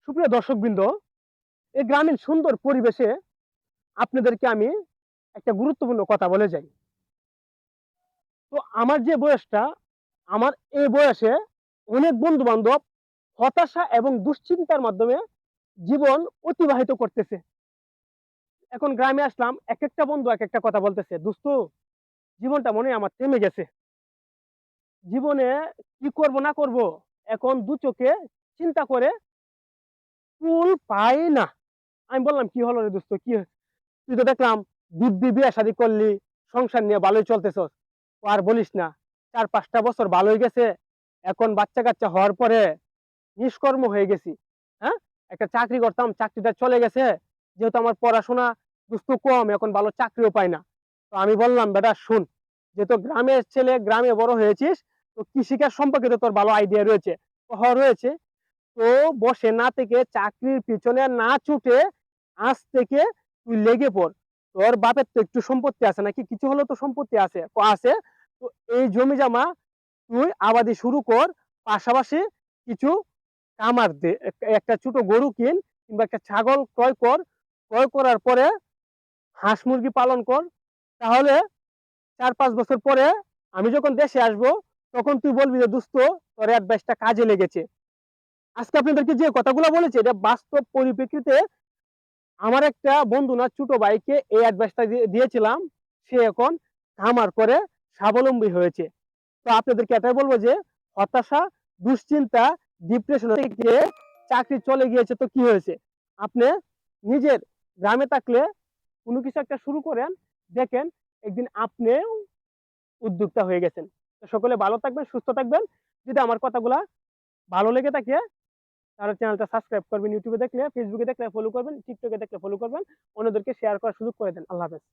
সুপ্রিয় দর্শকবৃন্দ, এই গ্রামীণ সুন্দর পরিবেশে আপনাদেরকে আমি একটা গুরুত্বপূর্ণ কথা বলে যাই। তো আমার যে বয়সটা, আমার এই বয়সে অনেক বন্ধু-বান্ধব হতাশা এবং দুশ্চিন্তার মাধ্যমে জীবন অতিবাহিত করতেছে। এখন গ্রামে আসলাম, একেকটা বন্ধু একেকটা কথা বলতেছে। "দোস্ত, জীবনটা মনে হয় আমার থেমে গেছে। জীবনে কি করব না করব, এখন দু চোখে চিন্তা করে কুল পাই না।" আমি বললাম, "কি হলো রে দোস্ত, কি তুই তো দেখলাম দিব্যি বিয়ে শাদী করলি, সংসার নিয়ে ভালোই চলতেছস। আর বলিস না, ৪-৫টা বছর ভালোই গেছে। এখন বাচ্চা-কাচ্চা হওয়ার পরে নিষ্কর্ম হয়ে গেছি। হ্যাঁ? একটা চাকরি করতাম, চাকরিটা চলে গেছে। যেহেতু আমার পড়াশোনা দোস্ত কম, এখন ভালো চাকরিও পাই না।" তো আমি বললাম, "বেটা শুন, যেহেতু গ্রামের ছেলে, গ্রামে বড় হয়েছিস, তো কৃষিকাজ সম্পর্কে তো তোর ভালো আইডিয়া রয়েছে।" রয়েছে। তো বসে না থেকে চাকরির পিছনে না ছুটে আজ থেকে তুই লেগে পড়। তোর বাপের তো একটু সম্পত্তি আছে নাকি? কিছু হলেও তো সম্পত্তি আছে। আছে। তো এই জমি জমা তুই আবাদি শুরু কর। পাশাপাশি কিছু কামার দে। একটা ছোট গরু কিন কিংবা একটা ছাগল ক্রয় কর। ক্রয় করার পরে হাঁস মুরগি পালন কর। তাহলে ৪-৫ বছর পরে আমি যখন দেশে আসবো, তখন তুই বলবি যে, "দোস্ত, তোর এডভাইসটা কাজে লেগেছে।" আজকে আপনাদেরকে যে কথাগুলো বলেছি, এটা বাস্তব পরিপ্রেক্ষিতে আমার একটা বন্ধু না ছোট ভাইকে এই অ্যাডভাইসটা দিয়েছিলাম। সে এখন খামার করে স্বাবলম্বী হয়েছে। তো আপনাদেরকে এটাই বলবো যে হতাশা, দুশ্চিন্তা, ডিপ্রেশন থেকে চাকরি চলে গিয়েছে তো কি হয়েছে? আপনি নিজের গ্রামে থাকলে কোনো কিছু একটা শুরু করেন, দেখেন একদিন আপনিও উদ্যোক্তা হয়ে গেছেন। তো সকলে ভালো থাকবেন, সুস্থ থাকবেন। যদি আমার কথাগুলা ভালো লেগে থাকে তাহলে চ্যানেলটা সাবস্ক্রাইব করবেন। ইউটিউবে দেখলে, ফেসবুকে দেখলে ফলো করবেন, টিকটকে দেখলে ফলো করবেন। অন্যদেরকে শেয়ার করার সুযোগ করে দেন। আল্লাহ হাফেজ।